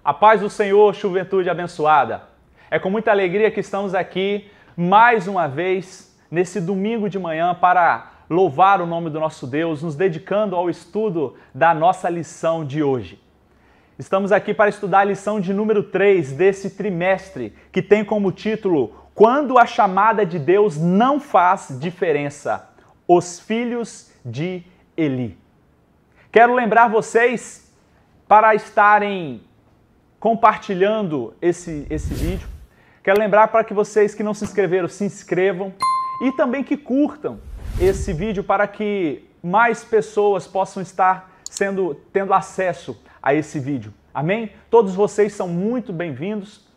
A paz do Senhor, juventude abençoada. É com muita alegria que estamos aqui mais uma vez nesse domingo de manhã para louvar o nome do nosso Deus, nos dedicando ao estudo da nossa lição de hoje. Estamos aqui para estudar a lição de número 3 desse trimestre, que tem como título Quando a chamada de Deus não faz diferença, os filhos de Eli. Quero lembrar vocês para estarem compartilhando esse vídeo. Quero lembrar para que vocês que não se inscreveram, se inscrevam e também que curtam esse vídeo para que mais pessoas possam estar tendo acesso a esse vídeo. Amém? Todos vocês são muito bem-vindos,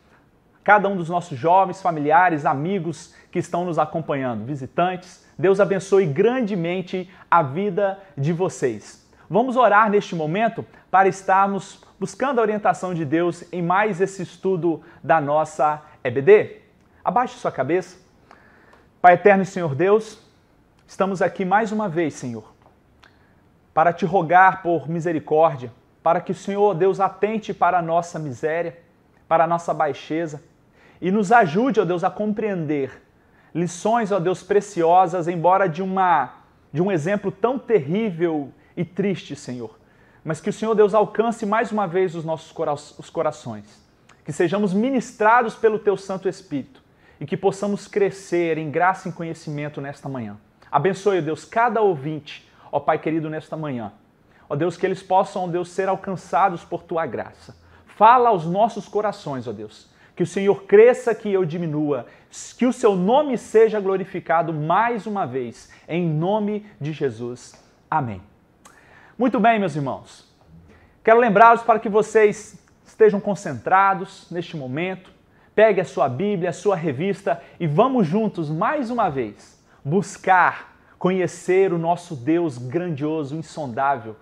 cada um dos nossos jovens, familiares, amigos que estão nos acompanhando, visitantes. Deus abençoe grandemente a vida de vocês. Vamos orar neste momento para estarmos buscando a orientação de Deus em mais esse estudo da nossa EBD. Abaixe sua cabeça. Pai eterno e Senhor Deus, estamos aqui mais uma vez, Senhor, para te rogar por misericórdia, para que o Senhor, Deus, atente para a nossa miséria, para a nossa baixeza e nos ajude, ó Deus, a compreender lições, ó Deus, preciosas, embora de um exemplo tão terrível e triste, Senhor. Mas que o Senhor, Deus, alcance mais uma vez os nossos corações. Que sejamos ministrados pelo Teu Santo Espírito e que possamos crescer em graça e em conhecimento nesta manhã. Abençoe, Deus, cada ouvinte, ó Pai querido, nesta manhã. Ó Deus, que eles possam, ó Deus, ser alcançados por Tua graça. Fala aos nossos corações, ó Deus. Que o Senhor cresça, que eu diminua. Que o Seu nome seja glorificado mais uma vez. Em nome de Jesus. Amém. Muito bem, meus irmãos. Quero lembrá-los para que vocês estejam concentrados neste momento. Pegue a sua Bíblia, a sua revista e vamos juntos, mais uma vez, buscar conhecer o nosso Deus grandioso, insondável,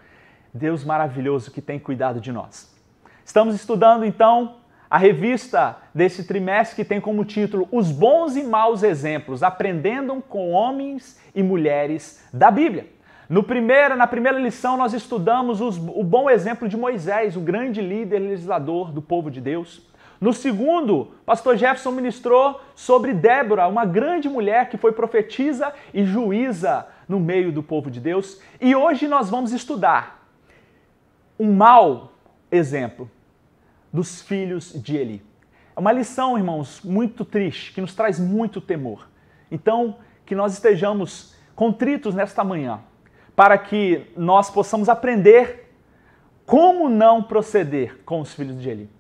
Deus maravilhoso que tem cuidado de nós. Estamos estudando, então, a revista desse trimestre que tem como título Os Bons e Maus Exemplos, aprendendo com homens e mulheres da Bíblia. Na primeira lição, nós estudamos o bom exemplo de Moisés, o grande líder legislador do povo de Deus. No segundo, pastor Jefferson ministrou sobre Débora, uma grande mulher que foi profetisa e juíza no meio do povo de Deus. E hoje nós vamos estudar um mau exemplo dos filhos de Eli. É uma lição, irmãos, muito triste, que nos traz muito temor. Então, que nós estejamos contritos nesta manhã, para que nós possamos aprender como não proceder com os filhos de Eli.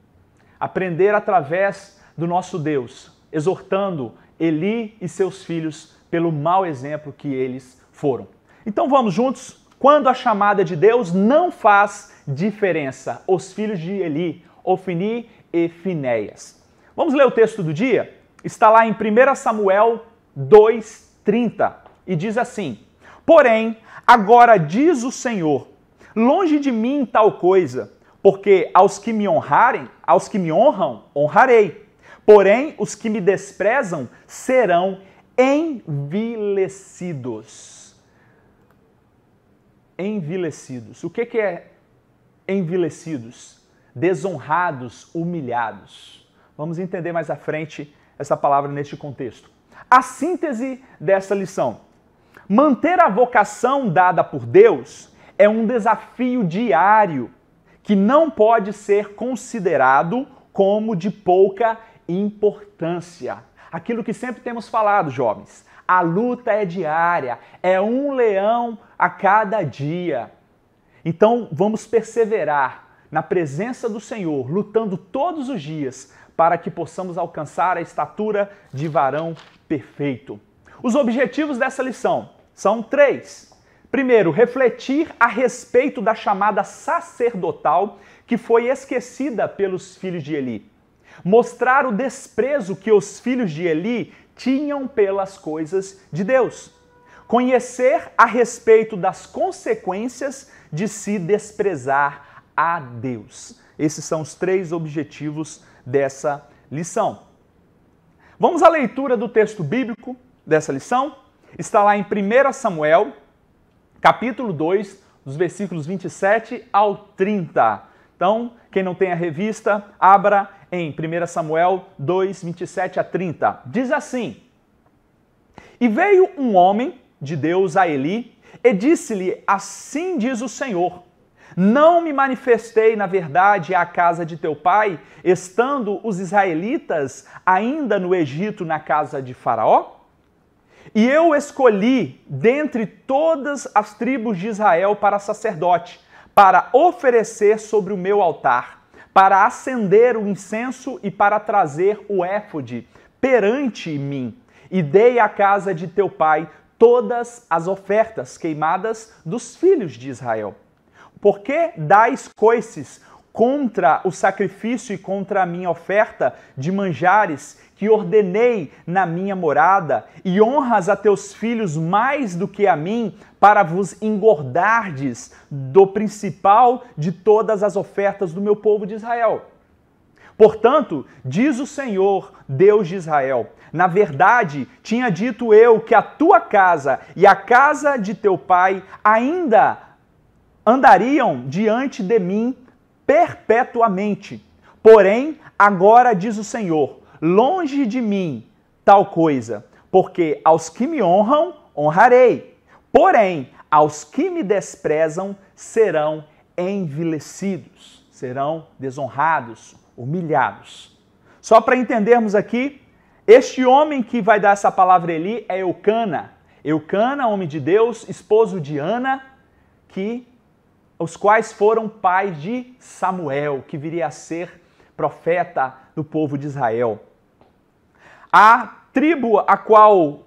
Aprender através do nosso Deus, exortando Eli e seus filhos pelo mau exemplo que eles foram. Então vamos juntos. Quando a chamada de Deus não faz diferença, os filhos de Eli, Ofni e Finéias. Vamos ler o texto do dia? Está lá em 1 Samuel 2:30 e diz assim: Porém, agora diz o Senhor, longe de mim tal coisa, porque aos que me honram, honrarei. Porém, os que me desprezam serão envilecidos. Envilecidos. O que é envilecidos? Desonrados, humilhados. Vamos entender mais à frente essa palavra neste contexto. A síntese dessa lição. Manter a vocação dada por Deus é um desafio diário que não pode ser considerado como de pouca importância. Aquilo que sempre temos falado, jovens, a luta é diária, é um leão a cada dia. Então vamos perseverar na presença do Senhor, lutando todos os dias para que possamos alcançar a estatura de varão perfeito. Os objetivos dessa lição são 3. Primeiro, refletir a respeito da chamada sacerdotal que foi esquecida pelos filhos de Eli. Mostrar o desprezo que os filhos de Eli tinham pelas coisas de Deus. Conhecer a respeito das consequências de se desprezar a Deus. Esses são os 3 objetivos dessa lição. Vamos à leitura do texto bíblico dessa lição. Está lá em 1 Samuel, capítulo 2, dos versículos 27 ao 30. Então, quem não tem a revista, abra em 1 Samuel 2, 27 a 30. Diz assim: E veio um homem de Deus a Eli e disse-lhe, assim diz o Senhor, não me manifestei na verdade à casa de teu pai, estando os israelitas ainda no Egito na casa de Faraó? E eu escolhi dentre todas as tribos de Israel para sacerdote, para oferecer sobre o meu altar, para acender o incenso e para trazer o éfode perante mim. E dei à casa de teu pai todas as ofertas queimadas dos filhos de Israel. Por que dais coices contra o sacrifício e contra a minha oferta de manjares que ordenei na minha morada, e honras a teus filhos mais do que a mim, para vos engordardes do principal de todas as ofertas do meu povo de Israel? Portanto, diz o Senhor, Deus de Israel, na verdade, tinha dito eu que a tua casa e a casa de teu pai ainda andariam diante de mim perpetuamente. Porém, agora diz o Senhor, longe de mim tal coisa, porque aos que me honram, honrarei. Porém, aos que me desprezam, serão envilecidos, serão desonrados, humilhados. Só para entendermos aqui, este homem que vai dar essa palavra a Eli é Eucana. Eucana, homem de Deus, esposo de Ana, os quais foram pais de Samuel, que viria a ser profeta do povo de Israel. A tribo a qual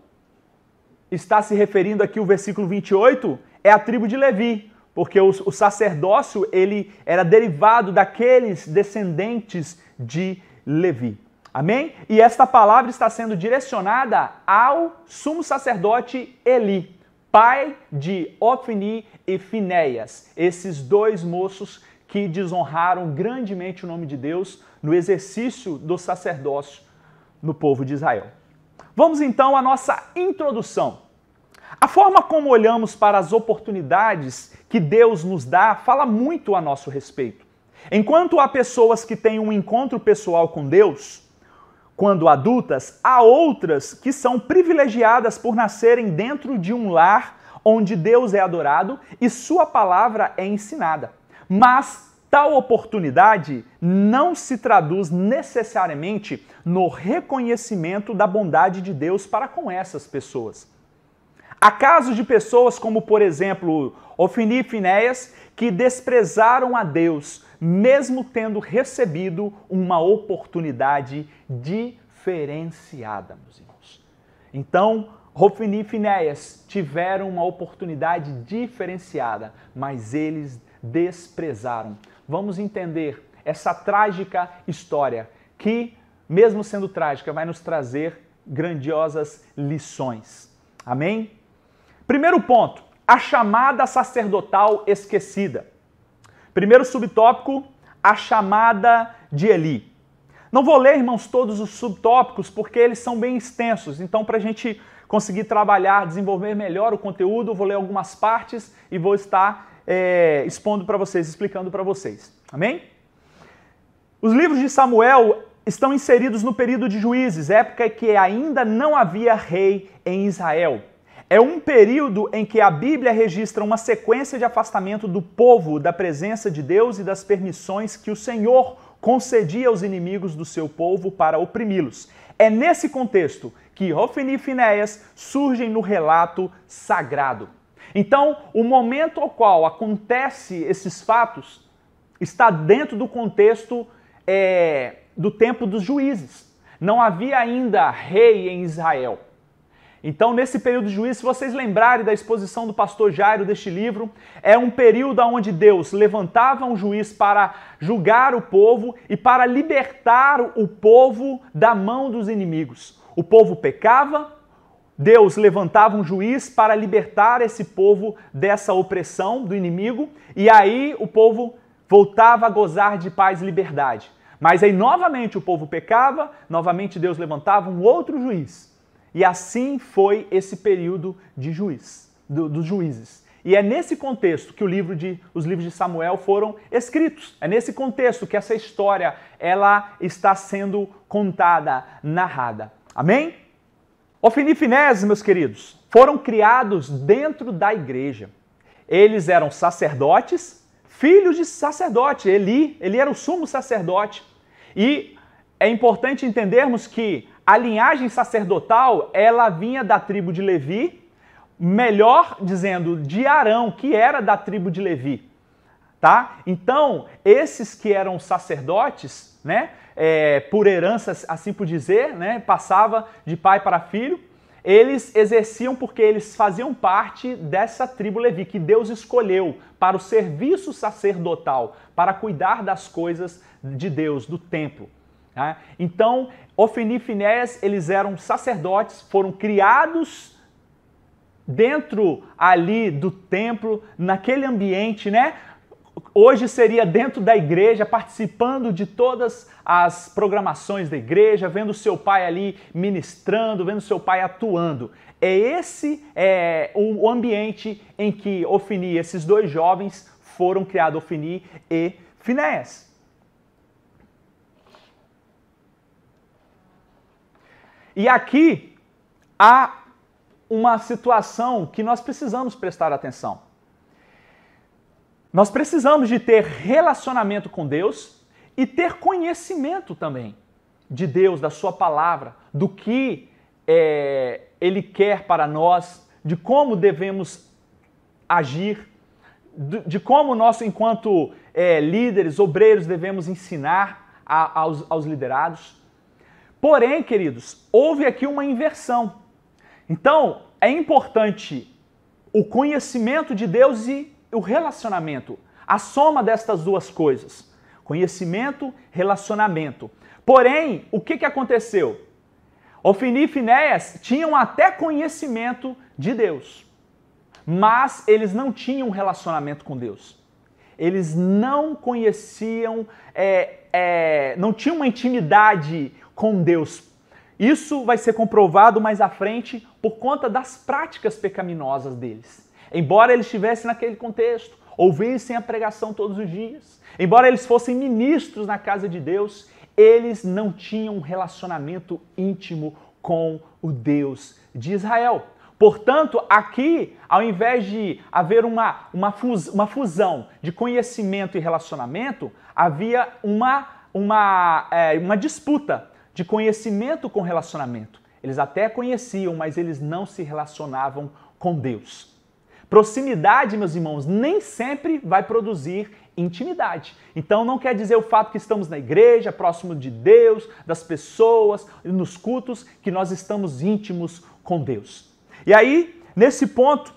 está se referindo aqui o versículo 28 é a tribo de Levi, porque o sacerdócio ele era derivado daqueles descendentes de Levi. Amém? E esta palavra está sendo direcionada ao sumo sacerdote Eli, pai de Ofni e Finéias, esses dois moços que desonraram grandemente o nome de Deus no exercício do sacerdócio no povo de Israel. Vamos então à nossa introdução. A forma como olhamos para as oportunidades que Deus nos dá fala muito a nosso respeito. Enquanto há pessoas que têm um encontro pessoal com Deus, quando adultas, há outras que são privilegiadas por nascerem dentro de um lar onde Deus é adorado e sua palavra é ensinada. Mas tal oportunidade não se traduz necessariamente no reconhecimento da bondade de Deus para com essas pessoas. Há casos de pessoas como, por exemplo, Ofni e Finéias, que desprezaram a Deus, mesmo tendo recebido uma oportunidade diferenciada, meus irmãos. Então, Ofni e Finéias tiveram uma oportunidade diferenciada, mas eles desprezaram. Vamos entender essa trágica história que, mesmo sendo trágica, vai nos trazer grandiosas lições. Amém? Primeiro ponto, a chamada sacerdotal esquecida. Primeiro subtópico, a chamada de Eli. Não vou ler, irmãos, todos os subtópicos, porque eles são bem extensos. Então, para a gente conseguir trabalhar, desenvolver melhor o conteúdo, vou ler algumas partes e vou estar expondo para vocês, explicando para vocês. Amém? Os livros de Samuel estão inseridos no período de Juízes, época em que ainda não havia rei em Israel. É um período em que a Bíblia registra uma sequência de afastamento do povo da presença de Deus e das permissões que o Senhor concedia aos inimigos do seu povo para oprimi-los. É nesse contexto que Ofni e Finéias surgem no relato sagrado. Então, o momento ao qual acontecem esses fatos está dentro do contexto do tempo dos juízes. Não havia ainda rei em Israel. Então, nesse período de juízo, se vocês lembrarem da exposição do pastor Jairo deste livro, é um período onde Deus levantava um juiz para julgar o povo e para libertar o povo da mão dos inimigos. O povo pecava, Deus levantava um juiz para libertar esse povo dessa opressão do inimigo, e aí o povo voltava a gozar de paz e liberdade. Mas aí novamente o povo pecava, novamente Deus levantava um outro juiz. E assim foi esse período de dos juízes. E é nesse contexto que os livros de Samuel foram escritos. É nesse contexto que essa história ela está sendo contada, narrada. Amém? Ofni e Finéias, meus queridos, foram criados dentro da igreja. Eles eram sacerdotes, filhos de sacerdote. Ele era o sumo sacerdote. E é importante entendermos que a linhagem sacerdotal, ela vinha da tribo de Levi, melhor dizendo, de Arão, que era da tribo de Levi, tá? Então, esses que eram sacerdotes, né, por herança, assim por dizer, né, passava de pai para filho, eles exerciam porque eles faziam parte dessa tribo Levi, que Deus escolheu para o serviço sacerdotal, para cuidar das coisas de Deus, do templo. Tá? Então, Ofni e Finéias, eles eram sacerdotes, foram criados dentro ali do templo, naquele ambiente, né? Hoje seria dentro da igreja, participando de todas as programações da igreja, vendo seu pai ali ministrando, vendo seu pai atuando. É esse o ambiente em que Ofni, esses dois jovens, foram criados, Ofni e Finéias. E aqui há uma situação que nós precisamos prestar atenção. Nós precisamos de ter relacionamento com Deus e ter conhecimento também de Deus, da sua palavra, do que Ele quer para nós, de como devemos agir, de como nós, enquanto líderes, obreiros, devemos ensinar aos liderados. Porém, queridos, houve aqui uma inversão. Então, é importante o conhecimento de Deus e o relacionamento, a soma destas duas coisas, conhecimento, relacionamento. Porém, o que aconteceu? Ofni e Finéias tinham até conhecimento de Deus, mas eles não tinham relacionamento com Deus. Eles não conheciam, não tinham uma intimidade com Deus. Isso vai ser comprovado mais à frente por conta das práticas pecaminosas deles. Embora eles estivessem naquele contexto, ouvissem a pregação todos os dias, embora eles fossem ministros na casa de Deus, eles não tinham um relacionamento íntimo com o Deus de Israel. Portanto, aqui, ao invés de haver uma fusão de conhecimento e relacionamento, havia uma disputa de conhecimento com relacionamento. Eles até conheciam, mas eles não se relacionavam com Deus. Proximidade, meus irmãos, nem sempre vai produzir intimidade. Então não quer dizer o fato que estamos na igreja, próximo de Deus, das pessoas, nos cultos, que nós estamos íntimos com Deus. E aí, nesse ponto,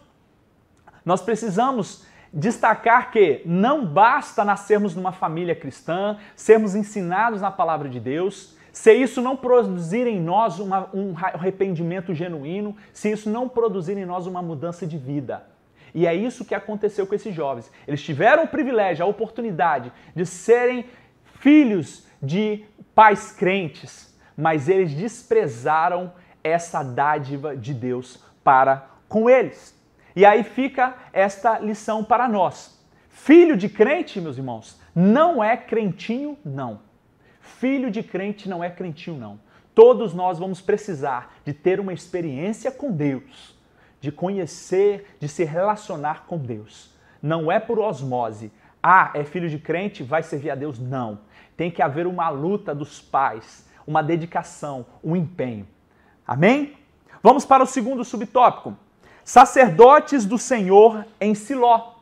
nós precisamos destacar que não basta nascermos numa família cristã, sermos ensinados na palavra de Deus, se isso não produzir em nós um arrependimento genuíno, se isso não produzir em nós uma mudança de vida. E é isso que aconteceu com esses jovens. Eles tiveram o privilégio, a oportunidade de serem filhos de pais crentes, mas eles desprezaram essa dádiva de Deus para com eles. E aí fica esta lição para nós. Filho de crente, meus irmãos, não é crentinho, não. Filho de crente não é crentinho, não. Todos nós vamos precisar de ter uma experiência com Deus, de conhecer, de se relacionar com Deus. Não é por osmose. Ah, é filho de crente, vai servir a Deus? Não. Tem que haver uma luta dos pais, uma dedicação, um empenho. Amém? Vamos para o segundo subtópico. Sacerdotes do Senhor em Siló.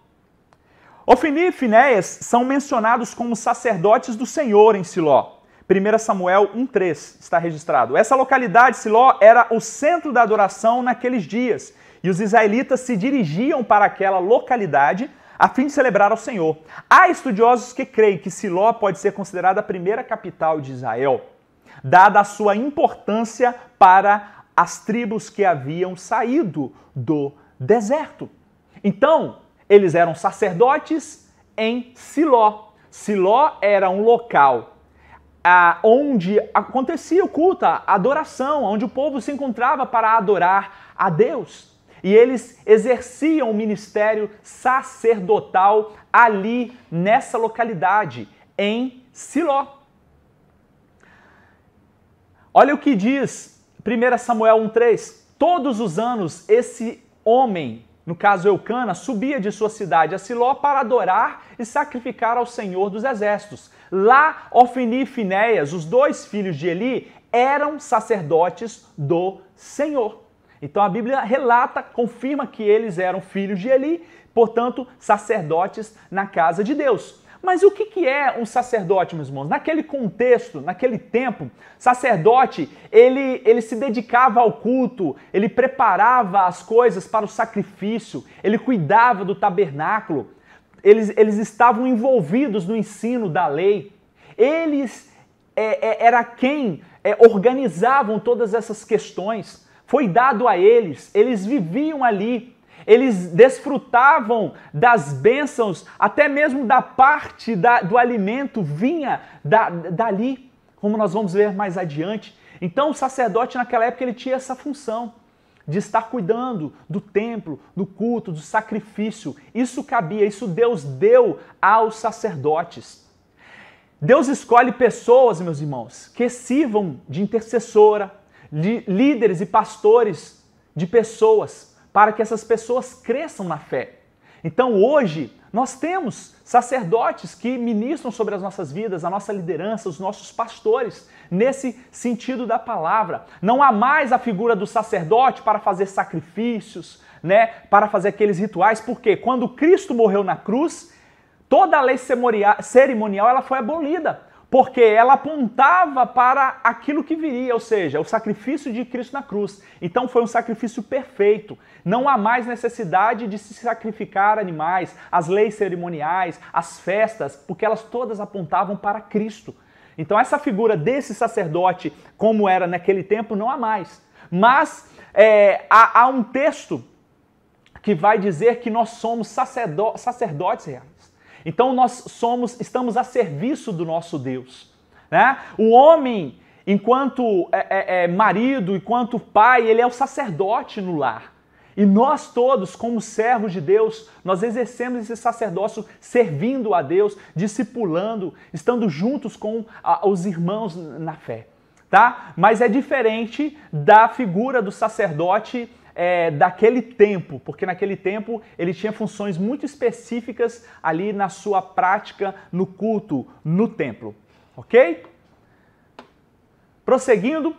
Ofni e Finéias são mencionados como sacerdotes do Senhor em Siló. 1 Samuel 1,3 está registrado. Essa localidade, Siló, era o centro da adoração naqueles dias. E os israelitas se dirigiam para aquela localidade a fim de celebrar ao Senhor. Há estudiosos que creem que Siló pode ser considerada a primeira capital de Israel, dada a sua importância para as tribos que haviam saído do deserto. Então, eles eram sacerdotes em Siló. Siló era um local onde acontecia o culto, a adoração, onde o povo se encontrava para adorar a Deus. E eles exerciam o ministério sacerdotal ali nessa localidade, em Siló. Olha o que diz 1 Samuel 1,3. Todos os anos esse homem, no caso Eucana, subia de sua cidade a Siló para adorar e sacrificar ao Senhor dos Exércitos. Lá, Ofni e Finéias, os dois filhos de Eli, eram sacerdotes do Senhor. Então a Bíblia relata, confirma que eles eram filhos de Eli, portanto, sacerdotes na casa de Deus. Mas o que é um sacerdote, meus irmãos? Naquele contexto, naquele tempo, sacerdote, ele se dedicava ao culto, ele preparava as coisas para o sacrifício, ele cuidava do tabernáculo, eles estavam envolvidos no ensino da lei. Eles era quem organizavam todas essas questões. Foi dado a eles viviam ali. Eles desfrutavam das bênçãos, até mesmo da parte do alimento vinha dali, como nós vamos ver mais adiante. Então o sacerdote naquela época ele tinha essa função de estar cuidando do templo, do culto, do sacrifício. Isso cabia, isso Deus deu aos sacerdotes. Deus escolhe pessoas, meus irmãos, que sirvam de intercessora, de líderes e pastores de pessoas, para que essas pessoas cresçam na fé. Então hoje nós temos sacerdotes que ministram sobre as nossas vidas, a nossa liderança, os nossos pastores, nesse sentido da palavra. Não há mais a figura do sacerdote para fazer sacrifícios, né, para fazer aqueles rituais, porque quando Cristo morreu na cruz, toda a lei cerimonial ela foi abolida, porque ela apontava para aquilo que viria, ou seja, o sacrifício de Cristo na cruz. Então foi um sacrifício perfeito. Não há mais necessidade de se sacrificar animais, as leis cerimoniais, as festas, porque elas todas apontavam para Cristo. Então essa figura desse sacerdote, como era naquele tempo, não há mais. Mas há um texto que vai dizer que nós somos sacerdotes reais. Então nós estamos a serviço do nosso Deus, né? O homem, enquanto marido, enquanto pai, ele é o sacerdote no lar. E nós todos, como servos de Deus, nós exercemos esse sacerdócio servindo a Deus, discipulando, estando juntos com os irmãos na fé, tá? Mas é diferente da figura do sacerdote daquele tempo, porque naquele tempo ele tinha funções muito específicas ali na sua prática no culto, no templo, ok? Prosseguindo,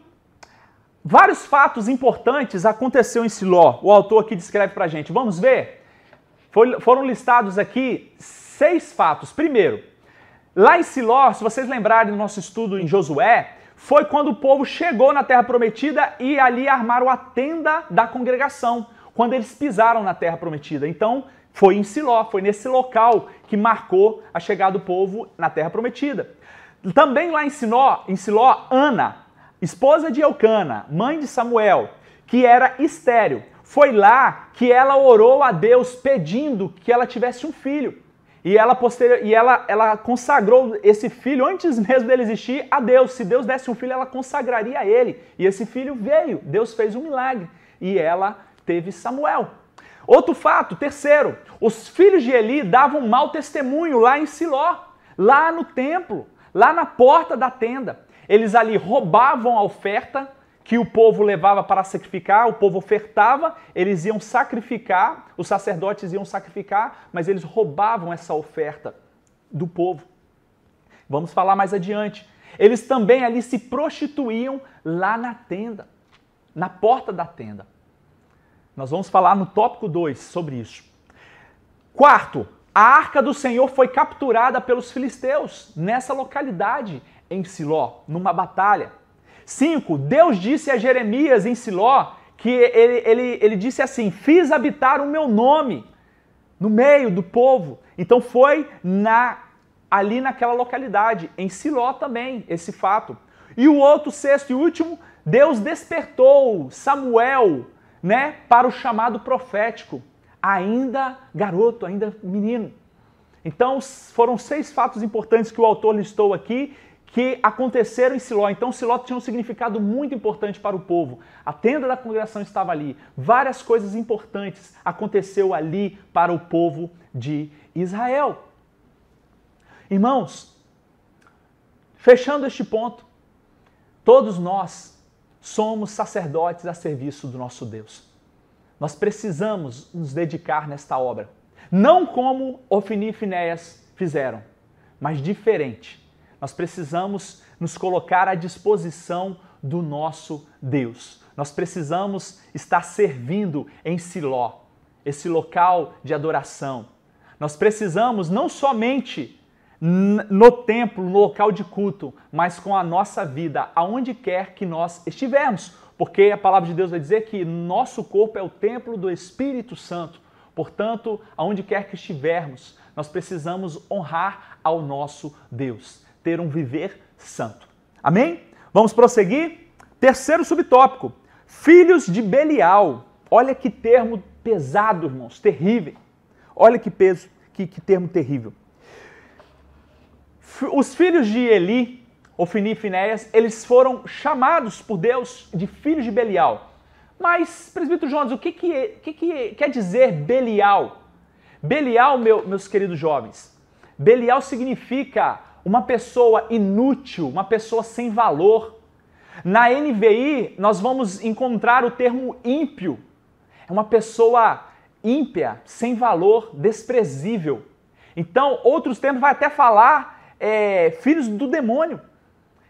vários fatos importantes aconteceram em Siló, o autor aqui descreve pra gente, vamos ver? Foram listados aqui 6 fatos. Primeiro, lá em Siló, se vocês lembrarem do nosso estudo em Josué, foi quando o povo chegou na Terra Prometida e ali armaram a tenda da congregação, quando eles pisaram na Terra Prometida. Então, foi em Siló, foi nesse local que marcou a chegada do povo na Terra Prometida. Também lá em Siló, Ana, esposa de Eucana, mãe de Samuel, que era estéril, foi lá que ela orou a Deus pedindo que ela tivesse um filho. E ela consagrou esse filho, antes mesmo dele existir, a Deus. Se Deus desse um filho, ela consagraria a ele. E esse filho veio, Deus fez um milagre. E ela teve Samuel. Outro fato, terceiro, os filhos de Eli davam mau testemunho lá em Siló, lá no templo, lá na porta da tenda. Eles ali roubavam a oferta que o povo levava para sacrificar, o povo ofertava, eles iam sacrificar, os sacerdotes iam sacrificar, mas eles roubavam essa oferta do povo. Vamos falar mais adiante. Eles também ali se prostituíam lá na tenda, na porta da tenda. Nós vamos falar no tópico 2 sobre isso. Quarto, a arca do Senhor foi capturada pelos filisteus nessa localidade em Siló, numa batalha. 5. Deus disse a Jeremias em Siló que ele disse assim, fiz habitar o meu nome no meio do povo. Então foi ali naquela localidade, em Siló também, esse fato. E o outro, sexto e último, Deus despertou Samuel, né, para o chamado profético, ainda garoto, ainda menino. Então foram 6 fatos importantes que o autor listou aqui, que aconteceram em Siló. Então Siló tinha um significado muito importante para o povo. A tenda da congregação estava ali. Várias coisas importantes aconteceu ali para o povo de Israel. Irmãos, fechando este ponto, todos nós somos sacerdotes a serviço do nosso Deus. Nós precisamos nos dedicar nesta obra. Não como Ofni e Finéias fizeram, mas diferente. Nós precisamos nos colocar à disposição do nosso Deus. Nós precisamos estar servindo em Siló, esse local de adoração. Nós precisamos não somente no templo, no local de culto, mas com a nossa vida, aonde quer que nós estivermos. Porque a palavra de Deus vai dizer que nosso corpo é o templo do Espírito Santo. Portanto, aonde quer que estivermos, nós precisamos honrar ao nosso Deus, ter um viver santo. Amém? Vamos prosseguir? Terceiro subtópico, filhos de Belial. Olha que termo pesado, irmãos, terrível. Olha que peso, que termo terrível. Os filhos de Eli, Ofni e Finéias, eles foram chamados por Deus de filhos de Belial. Mas, presbítero Jonas, o que quer dizer Belial? Belial, meus queridos jovens, Belial significa uma pessoa inútil, uma pessoa sem valor. Na NVI, nós vamos encontrar o termo ímpio. É uma pessoa ímpia, sem valor, desprezível. Então, outros termos vai até falar filhos do demônio.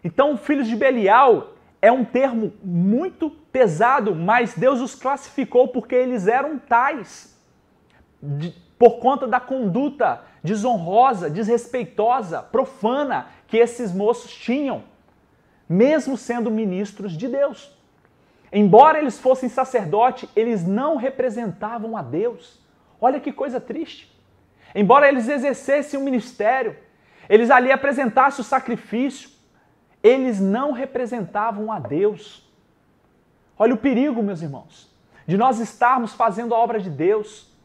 Então, filhos de Belial é um termo muito pesado, mas Deus os classificou porque eles eram tais, por conta da conduta desonrosa, desrespeitosa, profana que esses moços tinham, mesmo sendo ministros de Deus. Embora eles fossem sacerdote, eles não representavam a Deus. Olha que coisa triste. Embora eles exercessem o ministério, eles ali apresentassem o sacrifício, eles não representavam a Deus. Olha o perigo, meus irmãos, de nós estarmos fazendo a obra de Deus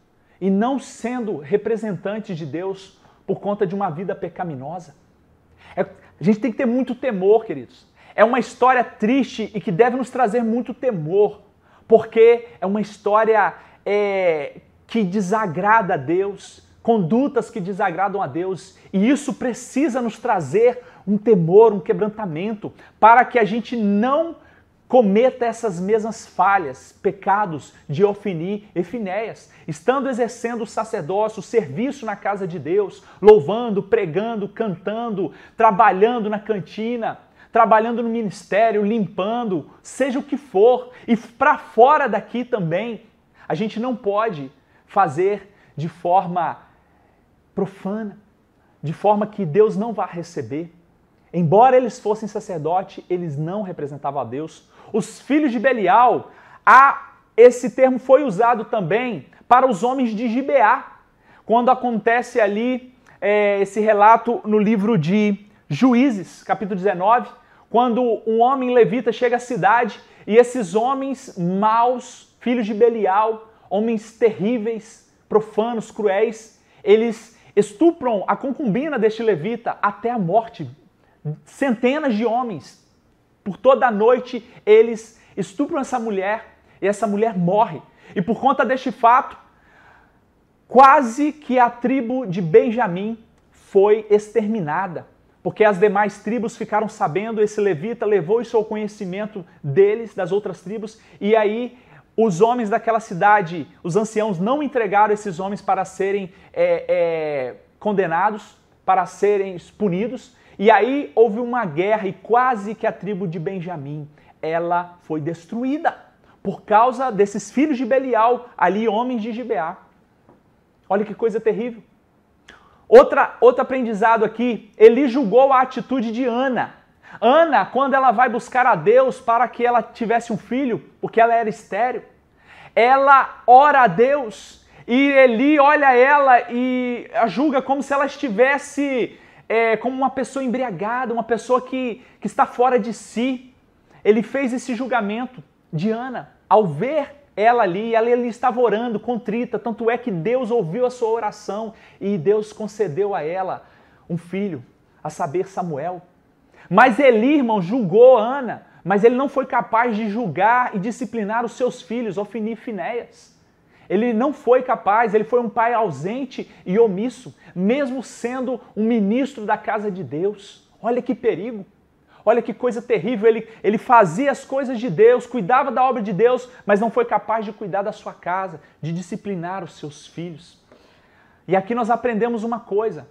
e não sendo representantes de Deus por conta de uma vida pecaminosa. A gente tem que ter muito temor, queridos. É uma história triste e que deve nos trazer muito temor, porque é uma história que desagrada a Deus, condutas que desagradam a Deus, e isso precisa nos trazer um temor, um quebrantamento, para que a gente não cometa essas mesmas falhas, pecados de Ofni e Finéias, estando exercendo o sacerdócio, o serviço na casa de Deus, louvando, pregando, cantando, trabalhando na cantina, trabalhando no ministério, limpando, seja o que for, e para fora daqui também, a gente não pode fazer de forma profana, de forma que Deus não vá receber. Embora eles fossem sacerdote, eles não representavam a Deus. Os filhos de Belial, esse termo foi usado também para os homens de Gibeá, quando acontece ali esse relato no livro de Juízes, capítulo 19, quando um homem levita chega à cidade e esses homens maus, filhos de Belial, homens terríveis, profanos, cruéis, eles estupram a concubina deste levita até a morte. Centenas de homens, por toda a noite, eles estupram essa mulher e essa mulher morre. E por conta deste fato, quase que a tribo de Benjamim foi exterminada, porque as demais tribos ficaram sabendo, esse levita levou isso ao conhecimento deles, das outras tribos, e aí os homens daquela cidade, os anciãos, não entregaram esses homens para serem condenados, para serem punidos, e aí houve uma guerra e quase que a tribo de Benjamim, ela foi destruída por causa desses filhos de Belial, ali homens de Gibeá. Olha que coisa terrível. Outro aprendizado aqui, Eli julgou a atitude de Ana. Ana, quando ela vai buscar a Deus para que ela tivesse um filho, porque ela era estéril, ela ora a Deus e Eli olha ela e a julga como se ela estivesse como uma pessoa embriagada, uma pessoa que está fora de si. Ele fez esse julgamento de Ana ao ver ela ali estava orando, contrita, tanto é que Deus ouviu a sua oração e Deus concedeu a ela um filho, a saber, Samuel. Mas Eli, irmão, julgou Ana, mas ele não foi capaz de julgar e disciplinar os seus filhos, Ofni e Finéias. Ele não foi capaz, ele foi um pai ausente e omisso, mesmo sendo um ministro da casa de Deus. Olha que perigo, olha que coisa terrível. Ele fazia as coisas de Deus, cuidava da obra de Deus, mas não foi capaz de cuidar da sua casa, de disciplinar os seus filhos. E aqui nós aprendemos uma coisa: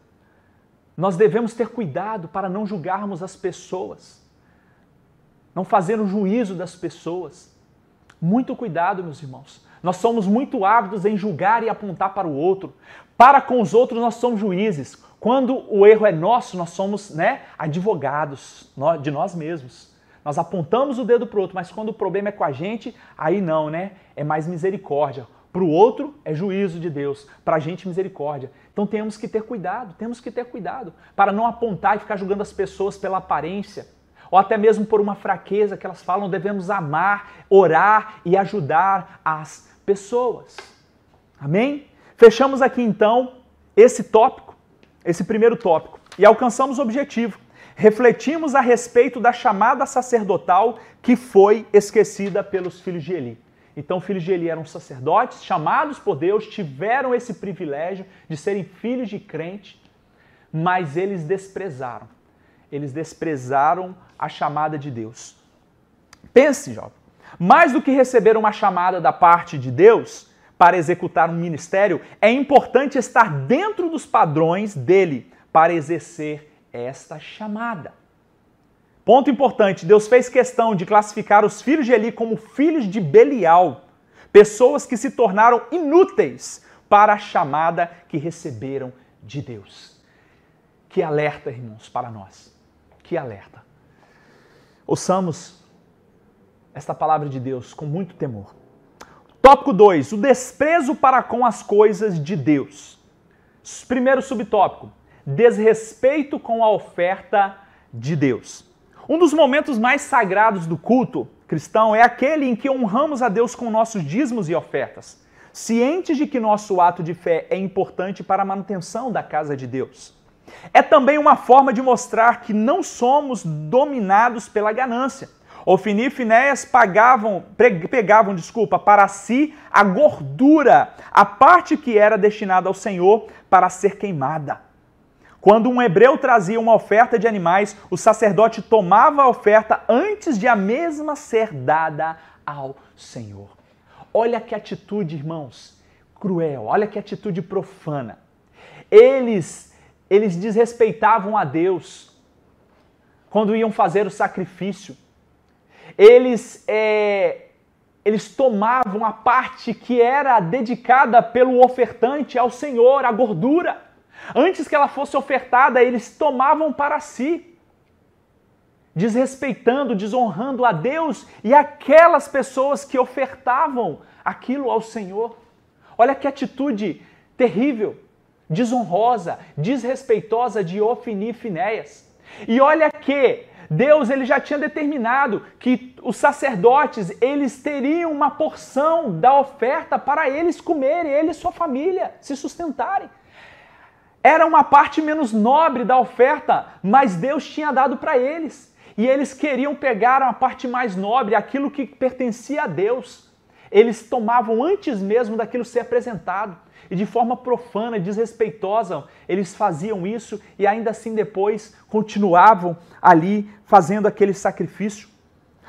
nós devemos ter cuidado para não julgarmos as pessoas, não fazer um juízo das pessoas. Muito cuidado, meus irmãos. Nós somos muito ávidos em julgar e apontar para o outro. Para com os outros nós somos juízes. Quando o erro é nosso, nós somos, advogados de nós mesmos. Nós apontamos o dedo para o outro, mas quando o problema é com a gente, aí não, é mais misericórdia. Para o outro é juízo de Deus, para a gente misericórdia. Então temos que ter cuidado para não apontar e ficar julgando as pessoas pela aparência, ou até mesmo por uma fraqueza que elas falam. Devemos amar, orar e ajudar as pessoas. Amém? Fechamos aqui então esse primeiro tópico, e alcançamos o objetivo. Refletimos a respeito da chamada sacerdotal que foi esquecida pelos filhos de Eli. Então, filhos de Eli eram sacerdotes, chamados por Deus, tiveram esse privilégio de serem filhos de crente, mas eles desprezaram a chamada de Deus. Pense, jovem, mais do que receber uma chamada da parte de Deus para executar um ministério, é importante estar dentro dos padrões dele para exercer esta chamada. Ponto importante: Deus fez questão de classificar os filhos de Eli como filhos de Belial, pessoas que se tornaram inúteis para a chamada que receberam de Deus. Que alerta, irmãos, para nós. Que alerta. Ouçamos esta palavra de Deus com muito temor. Tópico 2, o desprezo para com as coisas de Deus. Primeiro subtópico, desrespeito com a oferta de Deus. Um dos momentos mais sagrados do culto cristão é aquele em que honramos a Deus com nossos dízimos e ofertas, cientes de que nosso ato de fé é importante para a manutenção da casa de Deus. É também uma forma de mostrar que não somos dominados pela ganância. Ofni e Finéias pegavam para si a gordura, a parte que era destinada ao Senhor para ser queimada. Quando um hebreu trazia uma oferta de animais, o sacerdote tomava a oferta antes de a mesma ser dada ao Senhor. Olha que atitude, irmãos, cruel, olha que atitude profana. Eles desrespeitavam a Deus quando iam fazer o sacrifício. Eles tomavam a parte que era dedicada pelo ofertante ao Senhor, a gordura. Antes que ela fosse ofertada, eles tomavam para si, desrespeitando, desonrando a Deus e aquelas pessoas que ofertavam aquilo ao Senhor. Olha que atitude terrível, desonrosa, desrespeitosa de Ofni e Finéias. E olha que Deus ele já tinha determinado que os sacerdotes eles teriam uma porção da oferta para eles comerem, ele e sua família se sustentarem. Era uma parte menos nobre da oferta, mas Deus tinha dado para eles. E eles queriam pegar a parte mais nobre, aquilo que pertencia a Deus. Eles tomavam antes mesmo daquilo ser apresentado. E de forma profana, desrespeitosa, eles faziam isso e ainda assim depois continuavam ali fazendo aquele sacrifício.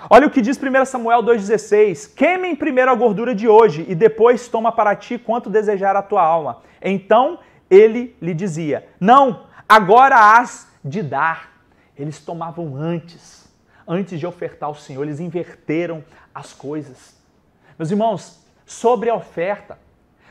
Olha o que diz 1 Samuel 2,16. Queimem primeiro a gordura de hoje e depois toma para ti quanto desejar a tua alma. Então ele lhe dizia, não, agora hás de dar. Eles tomavam antes de ofertar ao Senhor, eles inverteram as coisas. Meus irmãos, sobre a oferta,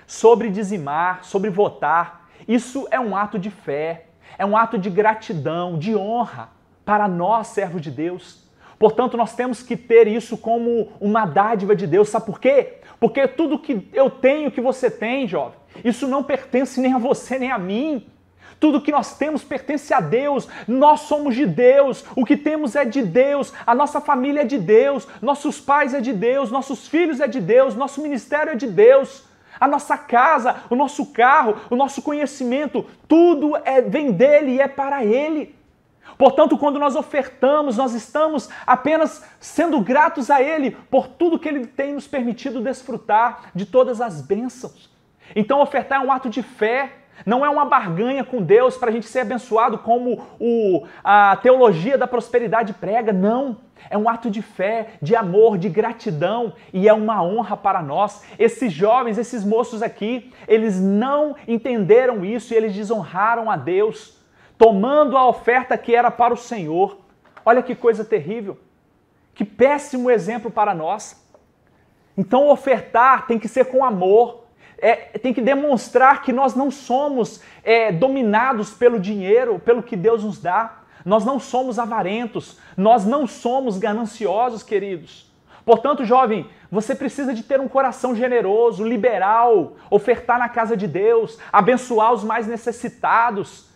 sobre dizimar, sobre votar, isso é um ato de fé, é um ato de gratidão, de honra para nós, servos de Deus. Portanto, nós temos que ter isso como uma dádiva de Deus. Sabe por quê? Porque tudo que eu tenho, que você tem, jovem, isso não pertence nem a você, nem a mim. Tudo que nós temos pertence a Deus, nós somos de Deus, o que temos é de Deus, a nossa família é de Deus, nossos pais é de Deus, nossos filhos é de Deus, nosso ministério é de Deus, a nossa casa, o nosso carro, o nosso conhecimento, tudo vem dele e é para ele. Portanto, quando nós ofertamos, nós estamos apenas sendo gratos a Ele por tudo que Ele tem nos permitido desfrutar de todas as bênçãos. Então, ofertar é um ato de fé, não é uma barganha com Deus para a gente ser abençoado como a teologia da prosperidade prega, não. É um ato de fé, de amor, de gratidão e é uma honra para nós. Esses jovens, esses moços aqui, eles não entenderam isso e eles desonraram a Deus, tomando a oferta que era para o Senhor. Olha que coisa terrível, que péssimo exemplo para nós. Então ofertar tem que ser com amor, tem que demonstrar que nós não somos dominados pelo dinheiro, pelo que Deus nos dá. Nós não somos avarentos, nós não somos gananciosos, queridos. Portanto, jovem, você precisa de ter um coração generoso, liberal, ofertar na casa de Deus, abençoar os mais necessitados.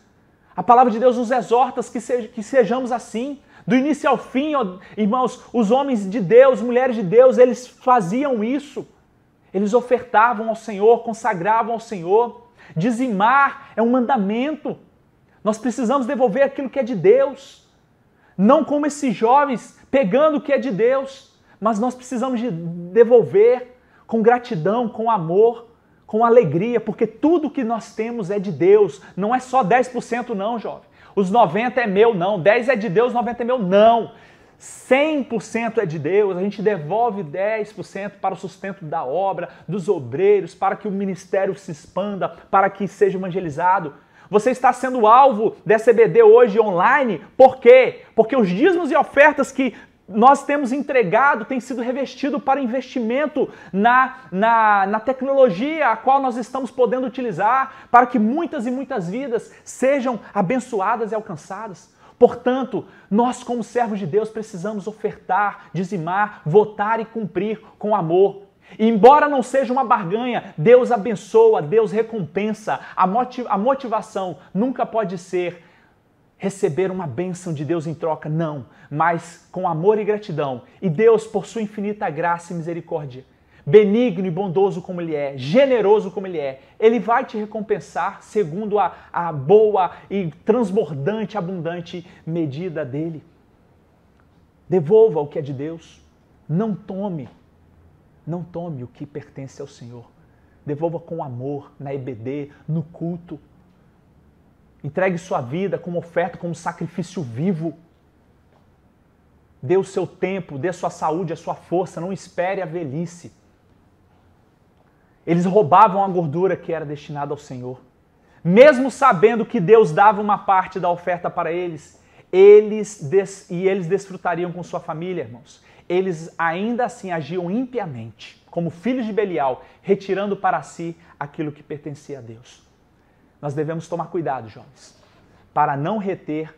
A palavra de Deus nos exorta que sejamos assim. Do início ao fim, irmãos, os homens de Deus, mulheres de Deus, eles faziam isso. Eles ofertavam ao Senhor, consagravam ao Senhor. Dizimar é um mandamento. Nós precisamos devolver aquilo que é de Deus. Não como esses jovens, pegando o que é de Deus, mas nós precisamos de devolver com gratidão, com amor, com alegria, porque tudo que nós temos é de Deus. Não é só 10% não, jovem. Os 90% é meu, não. 10% é de Deus, 90% é meu, não. 100% é de Deus, a gente devolve 10% para o sustento da obra, dos obreiros, para que o ministério se expanda, para que seja evangelizado. Você está sendo alvo dessa EBD hoje online, por quê? Porque os dízimos e ofertas que nós temos entregado têm sido revestidos para investimento na tecnologia a qual nós estamos podendo utilizar para que muitas e muitas vidas sejam abençoadas e alcançadas. Portanto, nós como servos de Deus precisamos ofertar, dizimar, votar e cumprir com amor. E embora não seja uma barganha, Deus abençoa, Deus recompensa. A motivação nunca pode ser receber uma bênção de Deus em troca, não, mas com amor e gratidão. E Deus, por sua infinita graça e misericórdia, benigno e bondoso como Ele é, generoso como Ele é, Ele vai te recompensar segundo a boa e transbordante, abundante medida dEle. Devolva o que é de Deus, não tome o que pertence ao Senhor. Devolva com amor, na EBD, no culto. Entregue sua vida como oferta, como sacrifício vivo. Dê o seu tempo, dê a sua saúde, a sua força, não espere a velhice. Eles roubavam a gordura que era destinada ao Senhor. Mesmo sabendo que Deus dava uma parte da oferta para eles, eles desfrutariam com sua família, irmãos. Eles ainda assim agiam impiamente, como filhos de Belial, retirando para si aquilo que pertencia a Deus. Nós devemos tomar cuidado, jovens, para não reter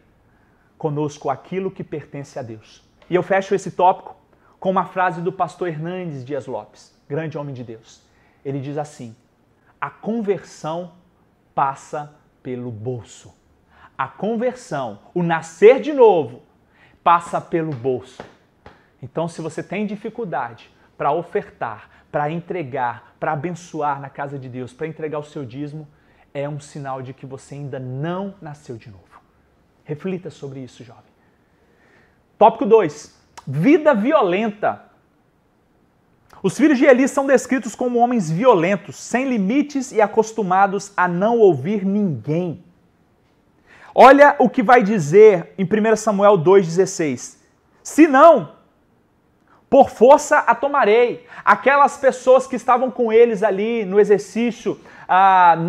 conosco aquilo que pertence a Deus. E eu fecho esse tópico com uma frase do pastor Hernandes Dias Lopes, grande homem de Deus. Ele diz assim: a conversão passa pelo bolso. A conversão, o nascer de novo, passa pelo bolso. Então, se você tem dificuldade para ofertar, para entregar, para abençoar na casa de Deus, para entregar o seu dízimo, é um sinal de que você ainda não nasceu de novo. Reflita sobre isso, jovem. Tópico 2. Vida violenta. Os filhos de Eli são descritos como homens violentos, sem limites e acostumados a não ouvir ninguém. Olha o que vai dizer em 1 Samuel 2,16. Se não, por força a tomarei. Aquelas pessoas que estavam com eles ali no exercício,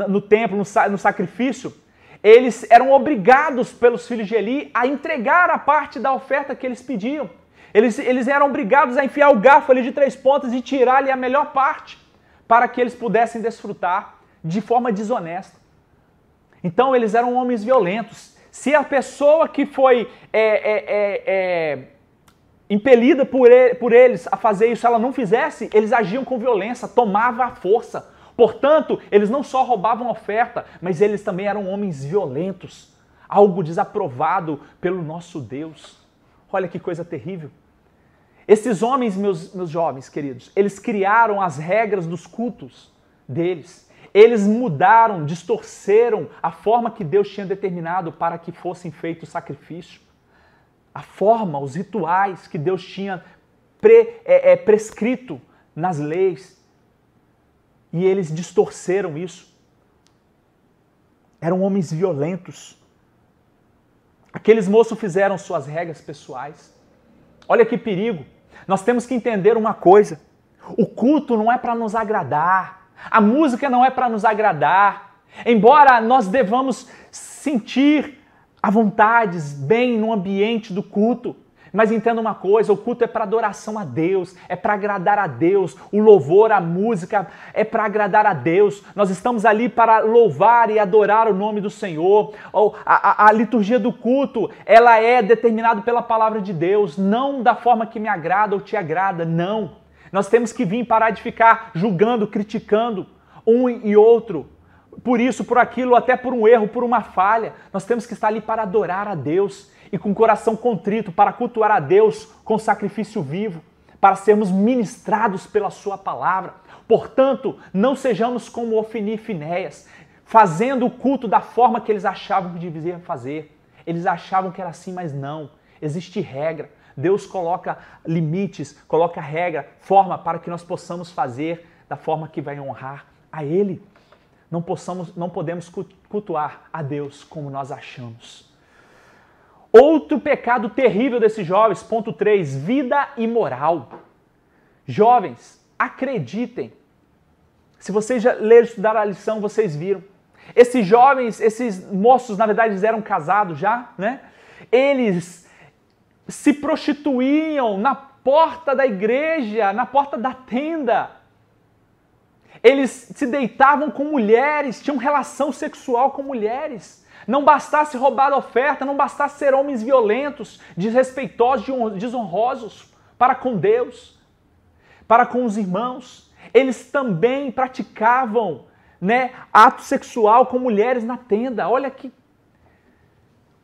no templo, no sacrifício, eles eram obrigados pelos filhos de Eli a entregar a parte da oferta que eles pediam. Eles eram obrigados a enfiar o garfo ali de 3 pontas e tirar ali a melhor parte para que eles pudessem desfrutar de forma desonesta. Então eles eram homens violentos. Se a pessoa que foi impelida por eles a fazer isso, ela não fizesse, eles agiam com violência, tomavam a força. Portanto, eles não só roubavam oferta, mas eles também eram homens violentos, algo desaprovado pelo nosso Deus. Olha que coisa terrível. Esses homens, meus jovens queridos, eles criaram as regras dos cultos deles. Eles mudaram, distorceram a forma que Deus tinha determinado para que fossem feitos sacrifícios. A forma, os rituais que Deus tinha prescrito nas leis. E eles distorceram isso. Eram homens violentos. Aqueles moços fizeram suas regras pessoais. Olha que perigo. Nós temos que entender uma coisa. O culto não é para nos agradar. A música não é para nos agradar. Embora nós devamos sentir a vontades bem no ambiente do culto. Mas entenda uma coisa, o culto é para adoração a Deus, é para agradar a Deus, o louvor, a música é para agradar a Deus. Nós estamos ali para louvar e adorar o nome do Senhor. A liturgia do culto, ela é determinada pela palavra de Deus, não da forma que me agrada ou te agrada, não. Nós temos que vir e parar de ficar julgando, criticando um e outro. Por isso, por aquilo, até por um erro, por uma falha. Nós temos que estar ali para adorar a Deus e com o coração contrito, para cultuar a Deus com sacrifício vivo, para sermos ministrados pela sua palavra. Portanto, não sejamos como Ofni e Finéias, fazendo o culto da forma que eles achavam que deviam fazer. Eles achavam que era assim, mas não. Existe regra. Deus coloca limites, coloca regra, forma para que nós possamos fazer da forma que vai honrar a Ele. Não podemos cultuar a Deus como nós achamos. Outro pecado terrível desses jovens, ponto 3, vida imoral. Jovens, acreditem. Se vocês já leram, estudaram a lição, vocês viram. Esses jovens, esses moços, na verdade, eles eram casados já, né? Eles se prostituíam na porta da igreja, na porta da tenda. Eles se deitavam com mulheres, tinham relação sexual com mulheres. Não bastasse roubar a oferta, não bastasse ser homens violentos, desrespeitosos, desonrosos para com Deus, para com os irmãos. Eles também praticavam, ato sexual com mulheres na tenda. Olha que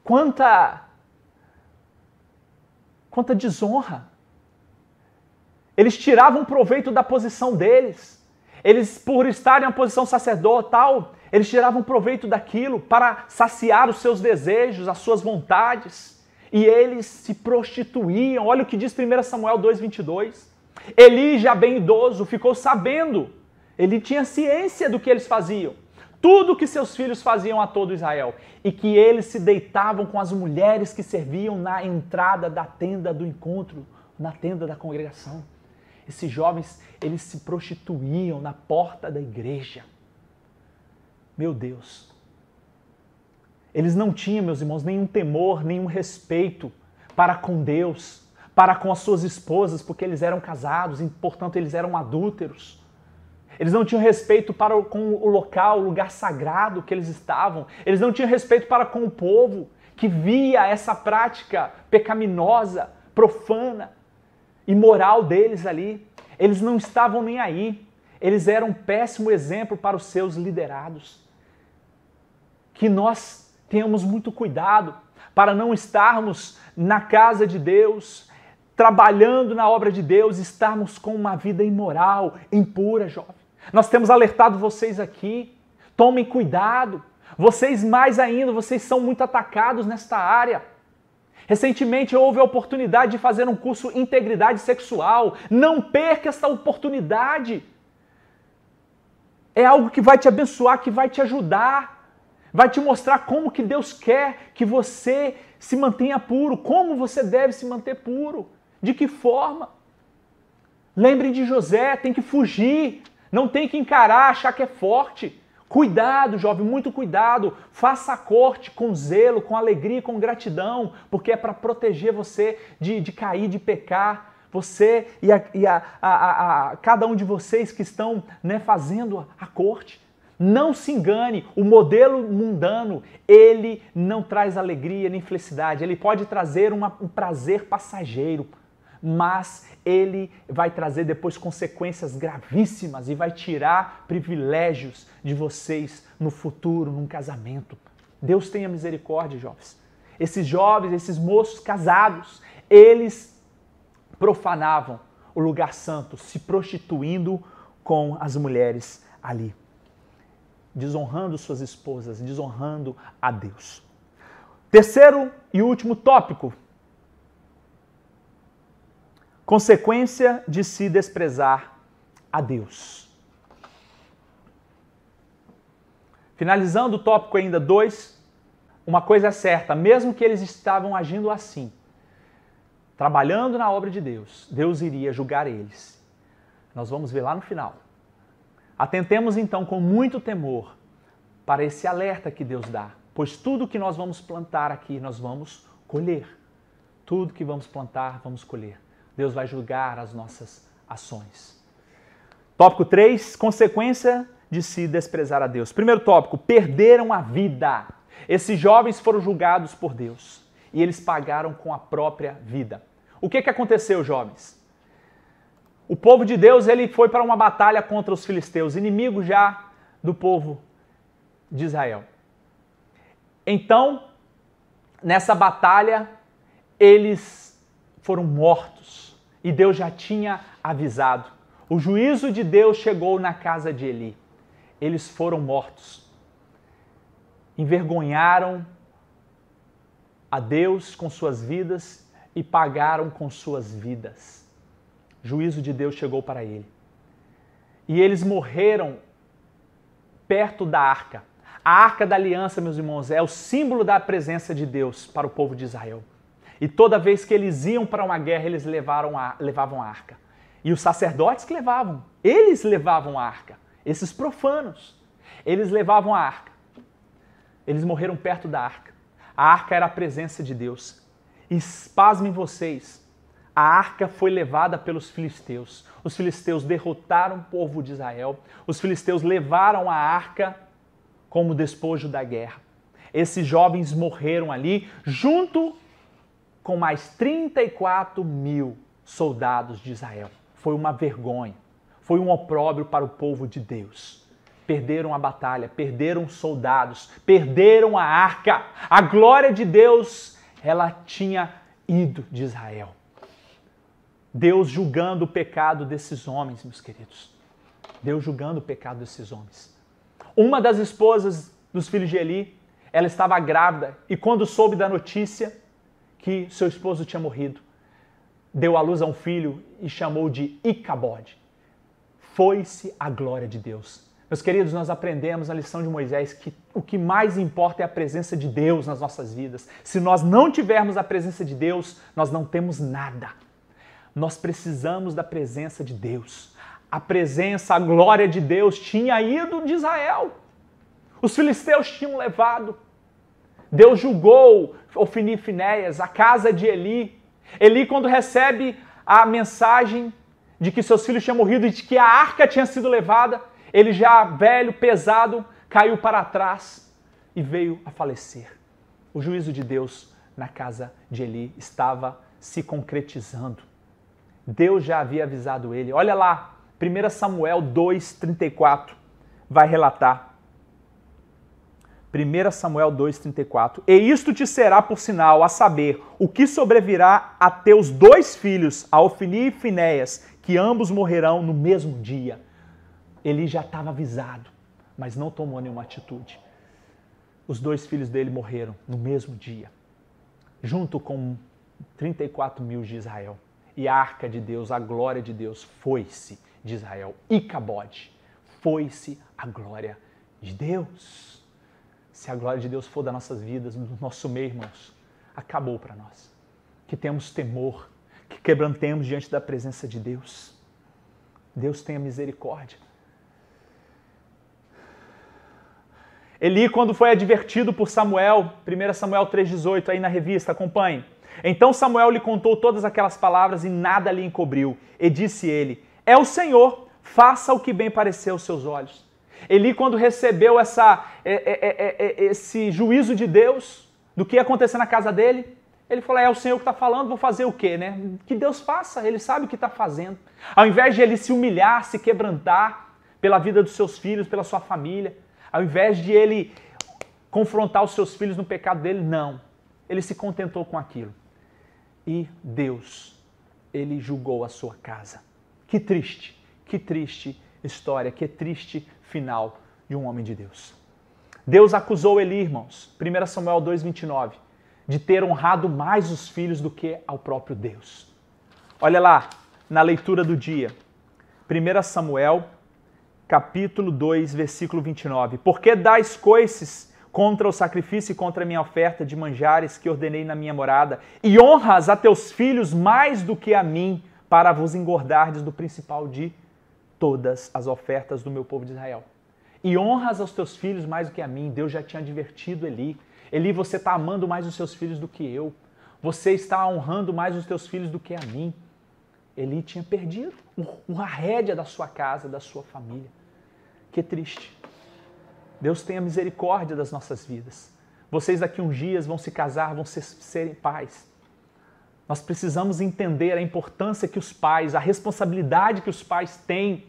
quanta desonra. Eles tiravam proveito da posição deles. Eles, por estarem na posição sacerdotal, eles tiravam proveito daquilo para saciar os seus desejos, as suas vontades. E eles se prostituíam. Olha o que diz 1 Samuel 2,22. Eli, já bem idoso, ficou sabendo. Ele tinha ciência do que eles faziam. Tudo que seus filhos faziam a todo Israel. E que eles se deitavam com as mulheres que serviam na entrada da tenda do encontro, na tenda da congregação. Esses jovens, eles se prostituíam na porta da igreja. Meu Deus. Eles não tinham, meus irmãos, nenhum temor, nenhum respeito para com Deus, para com as suas esposas, porque eles eram casados e, portanto, eles eram adúlteros. Eles não tinham respeito com o local, o lugar sagrado que eles estavam. Eles não tinham respeito para com o povo que via essa prática pecaminosa, profana, imoral deles ali. Eles não estavam nem aí. Eles eram um péssimo exemplo para os seus liderados. Que nós tenhamos muito cuidado para não estarmos na casa de Deus, trabalhando na obra de Deus, estarmos com uma vida imoral, impura, jovem. Nós temos alertado vocês aqui. Tomem cuidado. Vocês mais ainda, vocês são muito atacados nesta área. Recentemente houve a oportunidade de fazer um curso Integridade Sexual. Não perca essa oportunidade. É algo que vai te abençoar, que vai te ajudar. Vai te mostrar como que Deus quer que você se mantenha puro. Como você deve se manter puro. De que forma? Lembrem de José, tem que fugir. Não tem que encarar, achar que é forte. Cuidado, jovem, muito cuidado. Faça a corte com zelo, com alegria, com gratidão, porque é para proteger você de cair, de pecar. Você e cada um de vocês que estão fazendo a corte. Não se engane, o modelo mundano, ele não traz alegria nem felicidade. Ele pode trazer um prazer passageiro, mas ele vai trazer depois consequências gravíssimas e vai tirar privilégios de vocês no futuro, num casamento. Deus tenha misericórdia, jovens. Esses moços casados, eles profanavam o lugar santo, se prostituindo com as mulheres ali. desonrando suas esposas, desonrando a Deus. Terceiro e último tópico. Consequência de se desprezar a Deus. Finalizando o tópico ainda 2, uma coisa é certa, mesmo que eles estavam agindo assim, trabalhando na obra de Deus, Deus iria julgar eles. Nós vamos ver lá no final. Atentemos então com muito temor para esse alerta que Deus dá, pois tudo que nós vamos plantar aqui, nós vamos colher. Tudo que vamos plantar, vamos colher. Deus vai julgar as nossas ações. Tópico 3, consequência de se desprezar a Deus. Primeiro tópico, perderam a vida. Esses jovens foram julgados por Deus e eles pagaram com a própria vida. O que aconteceu, jovens? O povo de Deus ele foi para uma batalha contra os filisteus, inimigos já do povo de Israel. Então, nessa batalha, eles foram mortos e Deus já tinha avisado. O juízo de Deus chegou na casa de Eli. Eles foram mortos. Envergonharam a Deus com suas vidas e pagaram com suas vidas. Juízo de Deus chegou para ele. E eles morreram perto da arca. A arca da aliança, meus irmãos, é o símbolo da presença de Deus para o povo de Israel. E toda vez que eles iam para uma guerra, eles levavam a arca. E os sacerdotes que levavam, eles levavam a arca. Esses profanos, eles levavam a arca. Eles morreram perto da arca. A arca era a presença de Deus. E pasmem vocês, a arca foi levada pelos filisteus. Os filisteus derrotaram o povo de Israel. Os filisteus levaram a arca como despojo da guerra. Esses jovens morreram ali junto com mais 34 mil soldados de Israel. Foi uma vergonha. Foi um opróbrio para o povo de Deus. Perderam a batalha, perderam soldados, perderam a arca. A glória de Deus, ela tinha ido de Israel. Deus julgando o pecado desses homens, meus queridos. Deus julgando o pecado desses homens. Uma das esposas dos filhos de Eli, ela estava grávida e quando soube da notícia que seu esposo tinha morrido, deu à luz a um filho e chamou de Icabode. Foi-se a glória de Deus. Meus queridos, nós aprendemos na lição de Moisés que o que mais importa é a presença de Deus nas nossas vidas. Se nós não tivermos a presença de Deus, nós não temos nada. Nós precisamos da presença de Deus. A presença, a glória de Deus tinha ido de Israel. Os filisteus tinham levado. Deus julgou Ofni e Finéias, a casa de Eli. Eli, quando recebe a mensagem de que seus filhos tinham morrido e de que a arca tinha sido levada, ele já velho, pesado, caiu para trás e veio a falecer. O juízo de Deus na casa de Eli estava se concretizando. Deus já havia avisado ele. Olha lá, 1 Samuel 2,34 vai relatar. 1 Samuel 2,34. E isto te será por sinal, a saber, o que sobrevirá a teus 2 filhos, a Ofni e Finéias, que ambos morrerão no mesmo dia. Ele já estava avisado, mas não tomou nenhuma atitude. Os 2 filhos dele morreram no mesmo dia, junto com 34 mil de Israel. E a arca de Deus, a glória de Deus, foi-se de Israel. Icabode, foi-se a glória de Deus. Se a glória de Deus for das nossas vidas, do nosso meio, irmãos, acabou para nós. Que temos temor, que quebrantemos diante da presença de Deus. Deus tenha misericórdia. Eli, quando foi advertido por Samuel, 1 Samuel 3,18, aí na revista, acompanhe. Então Samuel lhe contou todas aquelas palavras e nada lhe encobriu. E disse ele, é o Senhor, faça o que bem parecer aos seus olhos. Eli, quando recebeu esse juízo de Deus, do que ia acontecer na casa dele, ele falou, é o Senhor que está falando, vou fazer o quê, né? Que Deus faça, ele sabe o que está fazendo. Ao invés de ele se humilhar, se quebrantar pela vida dos seus filhos, pela sua família, ao invés de ele confrontar os seus filhos no pecado dele, não. Ele se contentou com aquilo. E Deus, ele julgou a sua casa. Que triste história, que triste final de um homem de Deus. Deus acusou Eli, irmãos, 1 Samuel 2,29, de ter honrado mais os filhos do que ao próprio Deus. Olha lá, na leitura do dia, 1 Samuel, capítulo 2, versículo 29. Porque dais coices contra o sacrifício e contra a minha oferta de manjares que ordenei na minha morada, e honras a teus filhos mais do que a mim, para vos engordardes do principal de todas as ofertas do meu povo de Israel. E honras aos teus filhos mais do que a mim. Deus já tinha advertido Eli. Eli, você está amando mais os seus filhos do que eu. Você está honrando mais os teus filhos do que a mim. Eli tinha perdido uma rédea da sua casa, da sua família. Que triste. Deus tenha misericórdia das nossas vidas. Vocês daqui uns dias vão se casar, vão serem pais. Nós precisamos entender a importância que os pais, a responsabilidade que os pais têm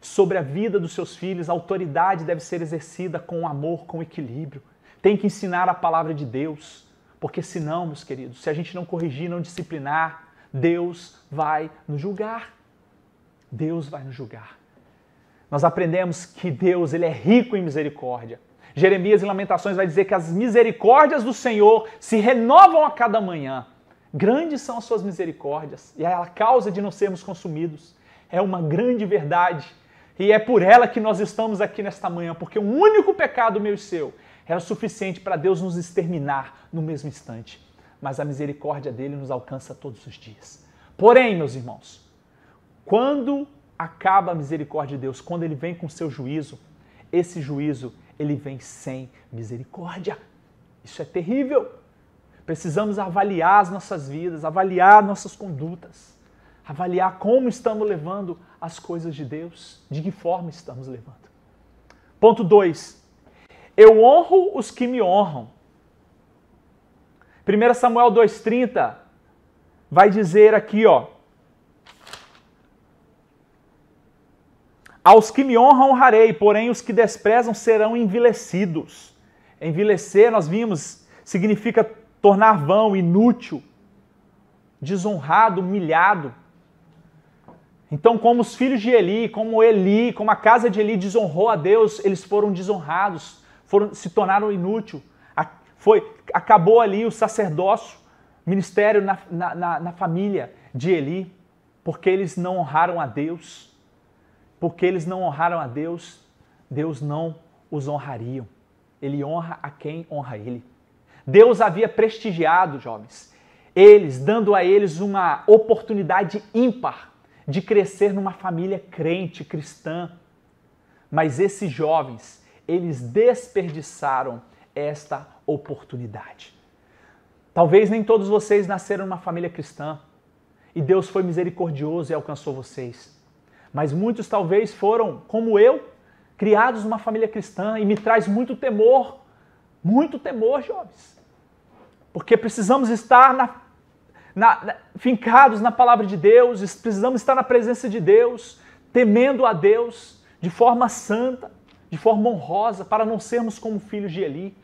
sobre a vida dos seus filhos. A autoridade deve ser exercida com amor, com equilíbrio. Tem que ensinar a palavra de Deus, porque senão, meus queridos, se a gente não corrigir, não disciplinar, Deus vai nos julgar. Deus vai nos julgar. Nós aprendemos que Deus, ele é rico em misericórdia. Jeremias, em Lamentações, vai dizer que as misericórdias do Senhor se renovam a cada manhã. Grandes são as suas misericórdias e é a causa de não sermos consumidos. É uma grande verdade. E é por ela que nós estamos aqui nesta manhã, porque um único pecado meu e seu era suficiente para Deus nos exterminar no mesmo instante. Mas a misericórdia dele nos alcança todos os dias. Porém, meus irmãos, quando acaba a misericórdia de Deus, quando ele vem com seu juízo, esse juízo, ele vem sem misericórdia. Isso é terrível. Precisamos avaliar as nossas vidas, avaliar nossas condutas, avaliar como estamos levando as coisas de Deus, de que forma estamos levando. Ponto 2. Eu honro os que me honram. 1 Samuel 2,30 vai dizer aqui, ó. Aos que me honram honrarei, porém os que desprezam serão envilecidos. Envilecer, nós vimos, significa tornar vão, inútil, desonrado, humilhado. Então, como os filhos de Eli, como a casa de Eli desonrou a Deus, eles foram desonrados, se tornaram inúteis. Acabou ali o sacerdócio, ministério na família de Eli, porque eles não honraram a Deus. Porque eles não honraram a Deus, Deus não os honraria. Ele honra a quem honra ele. Deus havia prestigiado, jovens, dando a eles uma oportunidade ímpar de crescer numa família crente, cristã. Mas esses jovens, eles desperdiçaram esta oportunidade. Talvez nem todos vocês nasceram numa família cristã e Deus foi misericordioso e alcançou vocês. Mas muitos talvez foram, como eu, criados numa família cristã e me traz muito temor, jovens. Porque precisamos estar fincados na palavra de Deus, precisamos estar na presença de Deus, temendo a Deus de forma santa, de forma honrosa, para não sermos como filhos de Eli.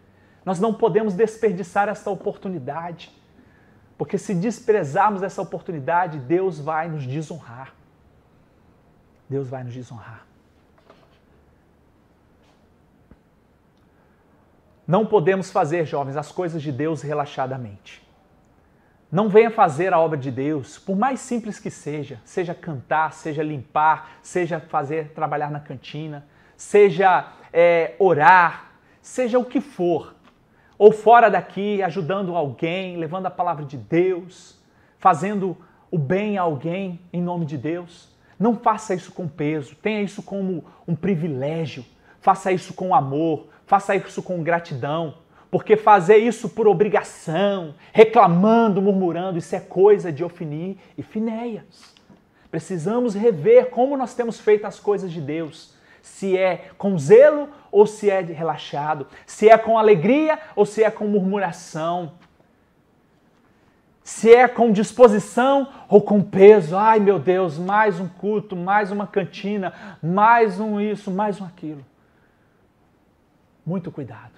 Nós não podemos desperdiçar essa oportunidade, porque se desprezarmos essa oportunidade, Deus vai nos desonrar. Deus vai nos desonrar. Não podemos fazer, jovens, as coisas de Deus relaxadamente. Não venha fazer a obra de Deus, por mais simples que seja cantar, seja limpar, seja trabalhar na cantina, seja orar, seja o que for, ou fora daqui, ajudando alguém, levando a palavra de Deus, fazendo o bem a alguém em nome de Deus. Não faça isso com peso, tenha isso como um privilégio, faça isso com amor, faça isso com gratidão, porque fazer isso por obrigação, reclamando, murmurando, isso é coisa de Ofni e Finéias. Precisamos rever como nós temos feito as coisas de Deus, se é com zelo ou se é relaxado, se é com alegria ou se é com murmuração. Se é com disposição ou com peso. Ai, meu Deus, mais um culto, mais uma cantina, mais um isso, mais um aquilo. Muito cuidado.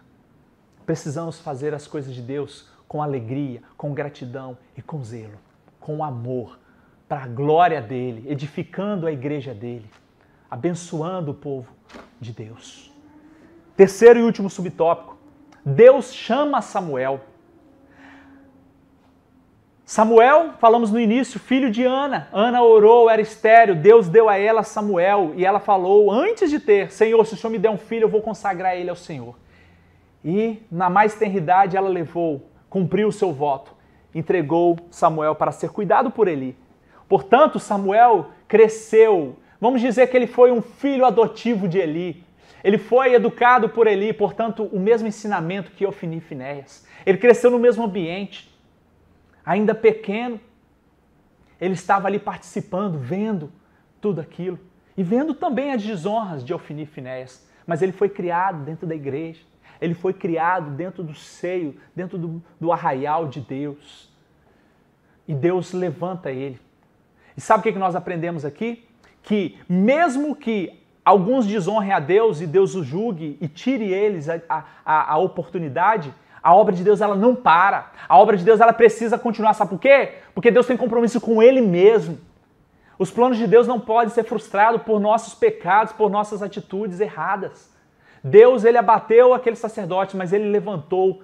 Precisamos fazer as coisas de Deus com alegria, com gratidão e com zelo, com amor, para a glória dele, edificando a igreja dele, abençoando o povo de Deus. Terceiro e último subtópico. Deus chama Samuel. Samuel, falamos no início, filho de Ana. Ana orou, era estéril. Deus deu a ela Samuel e ela falou, antes de ter, Senhor, se o Senhor me der um filho, eu vou consagrar ele ao Senhor. E na mais tenra idade ela levou, cumpriu o seu voto, entregou Samuel para ser cuidado por Eli. Portanto, Samuel cresceu. Vamos dizer que ele foi um filho adotivo de Eli. Ele foi educado por Eli, portanto, o mesmo ensinamento que Ofni e Finéias. Ele cresceu no mesmo ambiente. Ainda pequeno, ele estava ali participando, vendo tudo aquilo. E vendo também as desonras de Ofni e Finéias. Mas ele foi criado dentro da igreja. Ele foi criado dentro do seio, dentro do arraial de Deus. E Deus levanta ele. E sabe o que nós aprendemos aqui? Que mesmo que alguns desonrem a Deus e Deus os julgue e tire eles a oportunidade, a obra de Deus ela não para. A obra de Deus ela precisa continuar. Sabe por quê? Porque Deus tem compromisso com Ele mesmo. Os planos de Deus não podem ser frustrados por nossos pecados, por nossas atitudes erradas. Deus ele abateu aquele sacerdote, mas ele levantou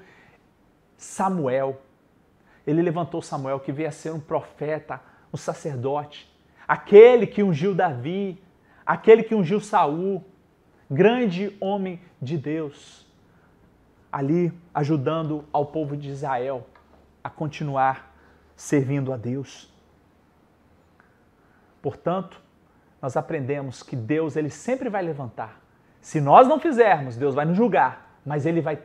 Samuel. Ele levantou Samuel, que veio a ser um profeta, um sacerdote. Aquele que ungiu Davi, aquele que ungiu Saul, grande homem de Deus. Ali ajudando ao povo de Israel a continuar servindo a Deus. Portanto, nós aprendemos que Deus ele sempre vai levantar. Se nós não fizermos, Deus vai nos julgar, mas ele vai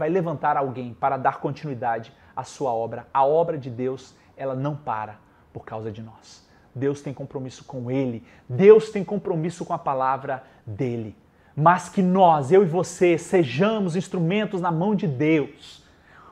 levantar alguém para dar continuidade à sua obra. A obra de Deus, ela não para por causa de nós. Deus tem compromisso com Ele, Deus tem compromisso com a palavra dEle. Mas que nós, eu e você, sejamos instrumentos na mão de Deus,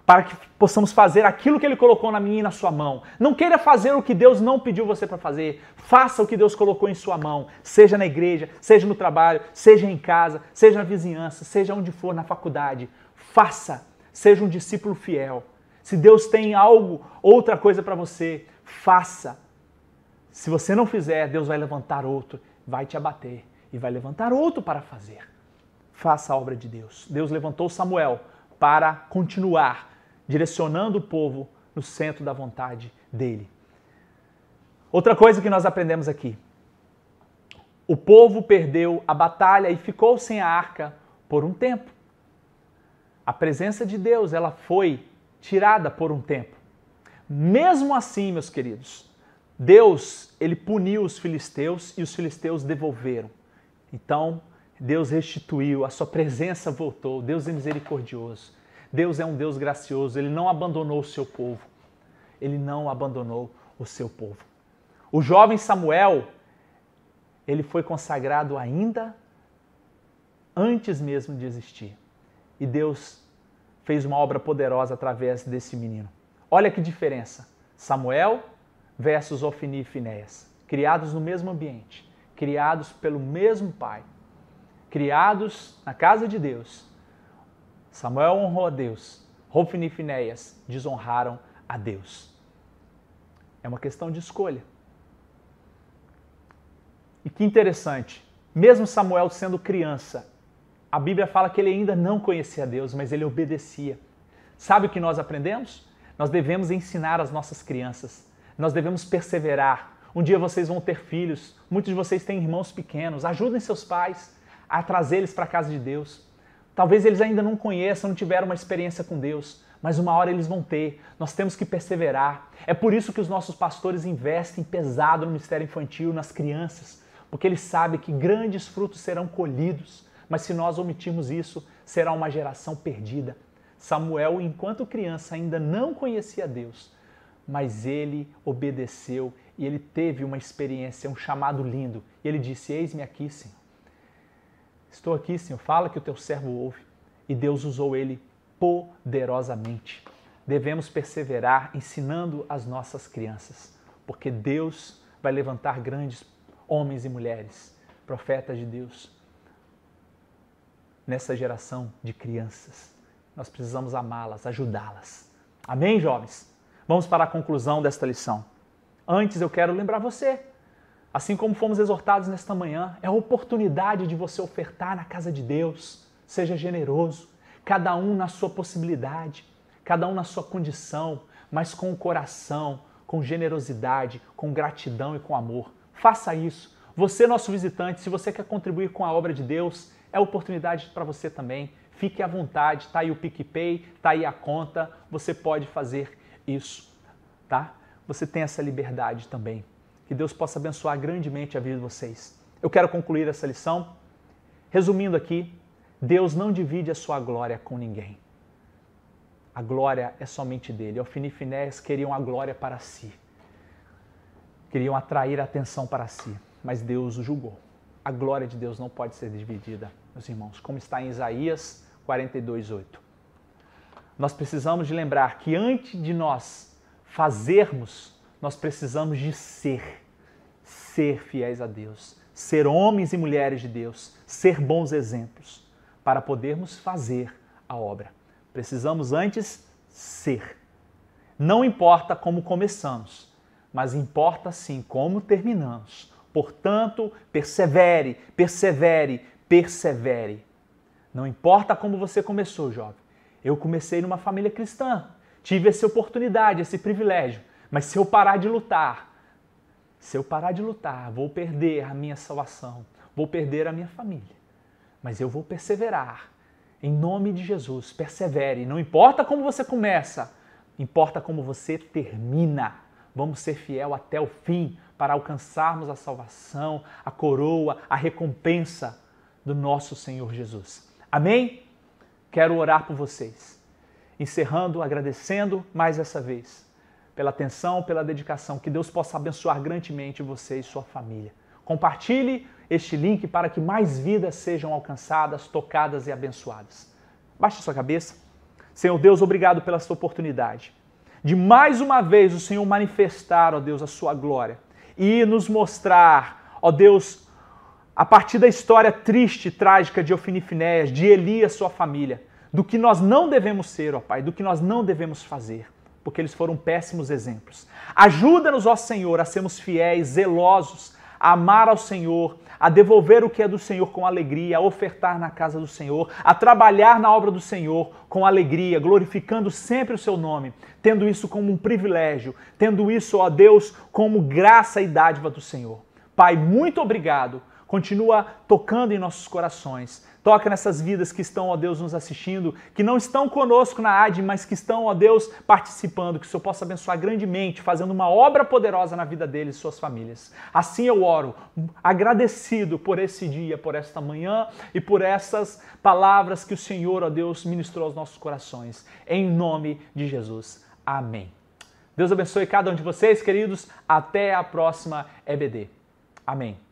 para que possamos fazer aquilo que Ele colocou na minha e na sua mão. Não queira fazer o que Deus não pediu você para fazer. Faça o que Deus colocou em sua mão, seja na igreja, seja no trabalho, seja em casa, seja na vizinhança, seja onde for, na faculdade. Faça, seja um discípulo fiel. Se Deus tem algo, outra coisa para você, faça. Se você não fizer, Deus vai levantar outro, vai te abater e vai levantar outro para fazer. Faça a obra de Deus. Deus levantou Samuel para continuar direcionando o povo no centro da vontade dele. Outra coisa que nós aprendemos aqui. O povo perdeu a batalha e ficou sem a arca por um tempo. A presença de Deus, ela foi tirada por um tempo. Mesmo assim, meus queridos, Deus, ele puniu os filisteus e os filisteus devolveram. Então, Deus restituiu, a sua presença voltou. Deus é misericordioso. Deus é um Deus gracioso. Ele não abandonou o seu povo. Ele não abandonou o seu povo. O jovem Samuel, ele foi consagrado ainda antes mesmo de existir. E Deus fez uma obra poderosa através desse menino. Olha que diferença. Samuel versus Ofni e Finéias. Criados no mesmo ambiente. Criados pelo mesmo pai. Criados na casa de Deus. Samuel honrou a Deus. Ofni e Finéias desonraram a Deus. É uma questão de escolha. E que interessante. Mesmo Samuel sendo criança, a Bíblia fala que ele ainda não conhecia Deus, mas ele obedecia. Sabe o que nós aprendemos? Nós devemos ensinar as nossas crianças. Nós devemos perseverar. Um dia vocês vão ter filhos. Muitos de vocês têm irmãos pequenos. Ajudem seus pais a trazer eles para a casa de Deus. Talvez eles ainda não conheçam, não tiveram uma experiência com Deus, mas uma hora eles vão ter. Nós temos que perseverar. É por isso que os nossos pastores investem pesado no ministério infantil, nas crianças, porque eles sabem que grandes frutos serão colhidos, mas se nós omitirmos isso, será uma geração perdida. Samuel, enquanto criança, ainda não conhecia Deus, mas ele obedeceu e ele teve uma experiência, um chamado lindo. E ele disse, eis-me aqui, Senhor. Estou aqui, Senhor, fala que o teu servo ouve. E Deus usou ele poderosamente. Devemos perseverar ensinando as nossas crianças, porque Deus vai levantar grandes homens e mulheres, profetas de Deus, nessa geração de crianças. Nós precisamos amá-las, ajudá-las. Amém, jovens? Vamos para a conclusão desta lição. Antes eu quero lembrar você, Assim como fomos exortados nesta manhã, é a oportunidade de você ofertar na casa de Deus. Seja generoso, cada um na sua possibilidade, cada um na sua condição, mas com o coração, com generosidade, com gratidão e com amor. Faça isso. Você, nosso visitante, se você quer contribuir com a obra de Deus, é oportunidade para você também. Fique à vontade, está aí o PicPay, está aí a conta, você pode fazer isso, tá? Você tem essa liberdade também. Que Deus possa abençoar grandemente a vida de vocês. Eu quero concluir essa lição resumindo aqui, Deus não divide a sua glória com ninguém. A glória é somente dele. Ofni e Finéias queriam a glória para si. Queriam atrair a atenção para si, mas Deus o julgou. A glória de Deus não pode ser dividida, meus irmãos, como está em Isaías 42:8. Nós precisamos de lembrar que antes de nós fazermos, nós precisamos de ser fiéis a Deus, ser homens e mulheres de Deus, ser bons exemplos, para podermos fazer a obra. Precisamos antes ser. Não importa como começamos, mas importa sim como terminamos. Portanto, persevere, persevere, persevere. Não importa como você começou, jovem. Eu comecei numa família cristã, tive essa oportunidade, esse privilégio, mas se eu parar de lutar, vou perder a minha salvação, vou perder a minha família. Mas eu vou perseverar. Em nome de Jesus, persevere. Não importa como você começa, importa como você termina. Vamos ser fiel até o fim para alcançarmos a salvação, a coroa, a recompensa do nosso Senhor Jesus. Amém? Quero orar por vocês. Encerrando, agradecendo mais essa vez pela atenção, pela dedicação. Que Deus possa abençoar grandemente você e sua família. Compartilhe este link para que mais vidas sejam alcançadas, tocadas e abençoadas. Baixe sua cabeça. Senhor Deus, obrigado pela sua oportunidade de mais uma vez o Senhor manifestar, ó Deus, a sua glória e nos mostrar, ó Deus, a partir da história triste, trágica de Ofni e Finéias, de Eli e sua família, do que nós não devemos ser, ó Pai, do que nós não devemos fazer, porque eles foram péssimos exemplos. Ajuda-nos, ó Senhor, a sermos fiéis, zelosos, a amar ao Senhor, a devolver o que é do Senhor com alegria, a ofertar na casa do Senhor, a trabalhar na obra do Senhor com alegria, glorificando sempre o seu nome, tendo isso como um privilégio, tendo isso, ó Deus, como graça e dádiva do Senhor. Pai, muito obrigado. Continua tocando em nossos corações. Toca nessas vidas que estão, ó Deus, nos assistindo, que não estão conosco na AD, mas que estão, ó Deus, participando. Que o Senhor possa abençoar grandemente, fazendo uma obra poderosa na vida deles e suas famílias. Assim eu oro, agradecido por esse dia, por esta manhã e por essas palavras que o Senhor, ó Deus, ministrou aos nossos corações. Em nome de Jesus. Amém. Deus abençoe cada um de vocês, queridos. Até a próxima EBD. Amém.